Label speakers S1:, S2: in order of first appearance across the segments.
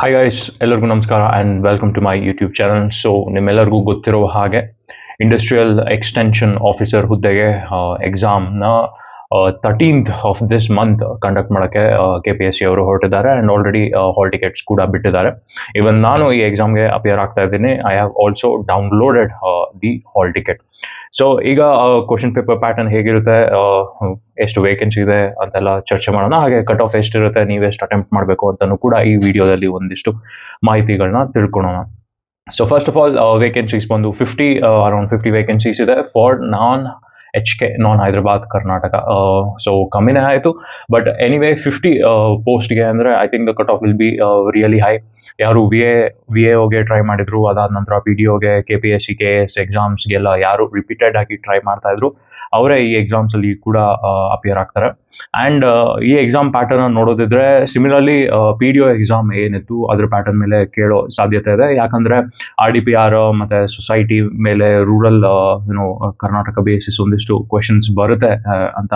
S1: Hi guys, ಎಲ್ಲರಿಗೂ ನಮಸ್ಕಾರ and welcome to my YouTube channel. So ನಿಮ್ಮೆಲ್ಲರಿಗೂ ಗೊತ್ತಿರೋ ಹಾಗೆ ಇಂಡಸ್ಟ್ರಿಯಲ್ ಎಕ್ಸ್ಟೆನ್ಷನ್ ಆಫೀಸರ್ ಹುದ್ದೆಗೆ ಎಕ್ಸಾಮ್ನ 13th of this month conduct ಮಾಡೋಕ್ಕೆ KPSC ಅವರು ಹೊರಟಿದ್ದಾರೆ ಆ್ಯಂಡ್ ಆಲ್ರೆಡಿ ಹಾಲ್ ಟಿಕೆಟ್ಸ್ ಕೂಡ ಬಿಟ್ಟಿದ್ದಾರೆ. ಇವನ್ ನಾನು ಈ ಎಕ್ಸಾಮ್ಗೆ ಅಪಿಯರ್ ಆಗ್ತಾ ಇದ್ದೀನಿ. I have also downloaded the hall ticket. So ಈಗ ಕ್ವಶನ್ ಪೇಪರ್ ಪ್ಯಾಟರ್ನ್ ಹೇಗಿರುತ್ತೆ, ಎಷ್ಟು ವೇಕೆನ್ಸಿ ಇದೆ ಅಂತೆಲ್ಲ ಚರ್ಚೆ ಮಾಡೋಣ. ಹಾಗೆ ಕಟ್ ಆಫ್ ಎಷ್ಟಿರುತ್ತೆ, ನೀವೆಷ್ಟು ಅಟೆಂಪ್ಟ್ ಮಾಡಬೇಕು ಅಂತಲೂ ಕೂಡ ಈ ವಿಡಿಯೋದಲ್ಲಿ ಒಂದಿಷ್ಟು ಮಾಹಿತಿಗಳನ್ನ ತಿಳ್ಕೊಳ್ಳೋಣ. So first of all vacancies ಬಂದು ಅರೌಂಡ್ 50 ವೇಕೆನ್ಸೀಸ್ ಇದೆ for HK, non Hyderabad Karnataka. So ಕಮ್ಮಿನೇ ಆಯಿತು, ಬಟ್ ಎನಿವೇ 50 ಪೋಸ್ಟ್ಗೆ ಅಂದರೆ I think the cut off will be really high. ಯಾರು ವಿ ಎ ಓಗೆ ಟ್ರೈ ಮಾಡಿದ್ರು, ಅದಾದ ನಂತರ PDOಗೆ, KPSC KS ಎಕ್ಸಾಮ್ಸ್ಗೆಲ್ಲ ಯಾರು ರಿಪೀಟೆಡ್ ಆಗಿ ಟ್ರೈ ಮಾಡ್ತಾ ಇದ್ರು ಅವರೇ ಈ ಎಕ್ಸಾಮ್ಸಲ್ಲಿ ಕೂಡ ಅಪಿಯರ್ ಆಗ್ತಾರೆ. ಆ್ಯಂಡ್ ಈ ಎಕ್ಸಾಮ್ ಪ್ಯಾಟರ್ನ್ ನೋಡೋದಿದ್ರೆ ಸಿಮಿಲರ್ಲಿ PDO ಎಕ್ಸಾಮ್ ಏನಿತ್ತು ಅದ್ರ ಪ್ಯಾಟರ್ನ್ ಮೇಲೆ ಕೇಳೋ ಸಾಧ್ಯತೆ ಇದೆ. ಯಾಕಂದರೆ RDPR ಮತ್ತು ಸೊಸೈಟಿ ಮೇಲೆ ರೂರಲ್ ಕರ್ನಾಟಕ ಬೇಸಿಸ್ ಒಂದಿಷ್ಟು ಕ್ವೆಶನ್ಸ್ ಬರುತ್ತೆ ಅಂತ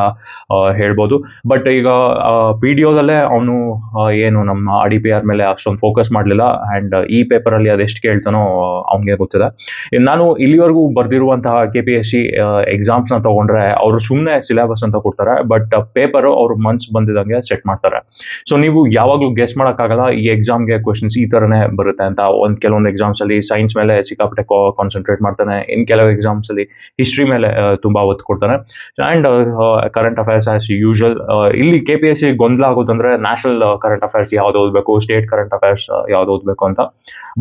S1: ಹೇಳ್ಬೋದು. ಬಟ್ ಈಗ PDOದಲ್ಲೇ ಅವನು ಏನು ನಮ್ಮ RDPR ಮೇಲೆ ಅಷ್ಟೊಂದು ಫೋಕಸ್ ಮಾಡಲಿಲ್ಲ ಆ್ಯಂಡ್ ಈ ಪೇಪರಲ್ಲಿ ಅದೆಷ್ಟು ಕೇಳ್ತಾನೋ ಅವನಿಗೆ ಗೊತ್ತಿದೆ. ನಾನು ಇಲ್ಲಿವರೆಗೂ ಬರ್ದಿರುವಂತಹ KPSC ಎಕ್ಸಾಮ್ಸ್ನ ತೊಗೊಂಡ್ರೆ ಅವರು ಸುಮ್ಮನೆ ಸಿಲೆಬಸ್ ಅಂತ ಕೊಡ್ತಾರೆ, ಬಟ್ ಪೇಪರು ಅವ್ರು ಮನ್ಸ್ ಬಂದಿದಂಗೆ ಸೆಟ್ ಮಾಡ್ತಾರೆ. ಸೊ ನೀವು ಯಾವಾಗಲೂ ಗೆಸ್ ಮಾಡೋಕ್ಕಾಗಲ್ಲ ಈ ಎಕ್ಸಾಮ್ಗೆ ಕ್ವೆಶನ್ಸ್ ಈ ಥರನೇ ಬರುತ್ತೆ ಅಂತ. ಕೆಲವೊಂದು ಎಕ್ಸಾಮ್ಸಲ್ಲಿ ಸೈನ್ಸ್ ಮೇಲೆ ಸಿಕ್ಕಾಪಟ್ಟೆ ಕಾನ್ಸಂಟ್ರೇಟ್ ಮಾಡ್ತಾನೆ, ಇನ್ನು ಕೆಲವು ಎಕ್ಸಾಮ್ಸಲ್ಲಿ ಹಿಸ್ಟ್ರಿ ಮೇಲೆ ತುಂಬ ಒತ್ತು ಕೊಡ್ತಾನೆ. And current affairs as usual. ಇಲ್ಲಿ KPSC ಗೊಂದಲ ಆಗೋದಂದ್ರೆ ನ್ಯಾಷನಲ್ ಕರೆಂಟ್ ಅಫೇರ್ಸ್ ಯಾವ್ದು ಓದಬೇಕು, ಸ್ಟೇಟ್ ಕರೆಂಟ್ ಅಫೇರ್ಸ್ ಯಾವ್ದು ಓದಬೇಕು ಅಂತ.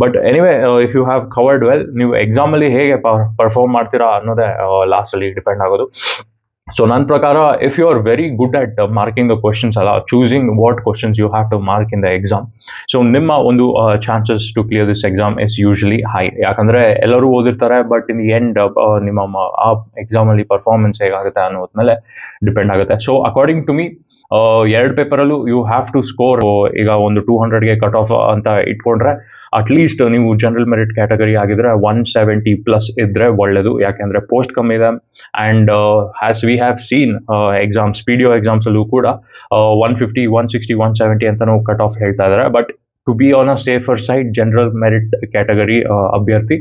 S1: But anyway if you have covered well, ನೀವು ಎಕ್ಸಾಮಲ್ಲಿ ಹೇಗೆ ಪರ್ಫಾರ್ಮ್ ಮಾಡ್ತೀರಾ ಅನ್ನೋದೇ ಲಾಸ್ಟಲ್ಲಿ ಡಿಪೆಂಡ್ ಆಗೋದು. ಸೊ ನನ್ನ ಪ್ರಕಾರ if you are very good at marking the questions ಅಲ್ಲ, choosing what questions you have to mark in the exam, so ನಿಮ್ಮ ಒಂದು chances to clear this exam is usually high. ಯಾಕಂದರೆ ಎಲ್ಲರೂ ಓದಿರ್ತಾರೆ, ಬಟ್ ಇನ್ ದಿ ಎಂಡ್ ನಿಮ್ಮ ಆ ಎಕ್ಸಾಮಲ್ಲಿ performance ಹೇಗಾಗುತ್ತೆ ಅನ್ನೋದ್ರ ಮೇಲೆ ಡಿಪೆಂಡ್ ಆಗುತ್ತೆ. ಸೊ ಅಕಾರ್ಡಿಂಗ್ ಟು ಮೀ ಎರಡು ಪೇಪರಲ್ಲೂ ಯು ಹ್ಯಾವ್ ಟು ಸ್ಕೋರ್. ಈಗ ಒಂದು 200ಗೆ ಕಟ್ ಆಫ್ ಅಂತ ಇಟ್ಕೊಂಡ್ರೆ ಅಟ್ಲೀಸ್ಟ್ ನೀವು ಜನರಲ್ ಮೆರಿಟ್ ಕ್ಯಾಟಗರಿ ಆಗಿದ್ರೆ 170+ ಇದ್ರೆ ಒಳ್ಳೆಯದು. ಯಾಕೆಂದರೆ ಪೋಸ್ಟ್ ಕಮ್ಮಿ ಇದೆ and has we have seen exams, PDO ಎಕ್ಸಾಮ್ಸಲ್ಲೂ ಕೂಡ 150, 160, 170 ಅಂತಲೂ ಕಟ್ ಆಫ್ ಹೇಳ್ತಾ ಇದ್ದಾರೆ. But to be on a safer side, general merit category ಅಭ್ಯರ್ಥಿ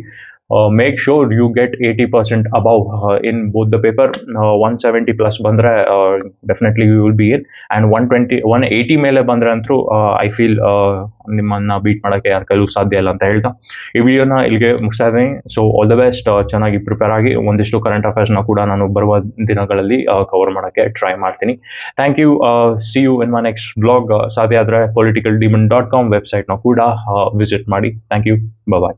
S1: make sure you get 80% above in both the paper. 170+ ಬಂದರೆ definitely you will be in, and 180 ಮೇಲೆ ಬಂದರೆ ಅಂತೂ ಐ ಫೀಲ್ ನಿಮ್ಮನ್ನು ಬೀಟ್ ಮಾಡೋಕ್ಕೆ ಯಾರ ಕೈಲೂ ಸಾಧ್ಯ ಇಲ್ಲ ಅಂತ ಹೇಳ್ತಾ ಈ ವಿಡಿಯೋನ ಇಲ್ಲಿಗೆ ಮುಗಿಸ್ತಾ ಇದ್ದೀನಿ. ಸೊ ಆಲ್ ದ ಬೆಸ್ಟ್, ಚೆನ್ನಾಗಿ ಪ್ರಿಪೇರ್ ಆಗಿ. ಒಂದಿಷ್ಟು ಕರೆಂಟ್ ಅಫೇರ್ಸ್ನ ಕೂಡ ನಾನು ಬರುವ ದಿನಗಳಲ್ಲಿ ಕವರ್ ಮಾಡೋಕ್ಕೆ ಟ್ರೈ ಮಾಡ್ತೀನಿ. Thank you. See you in my next blog. ಸಾಧ್ಯ ಆದರೆ politicaldemon.com ವೆಬ್ಸೈಟ್ನ ಕೂಡ ವಿಸಿಟ್ ಮಾಡಿ. Thank you. ಬಾಯ್.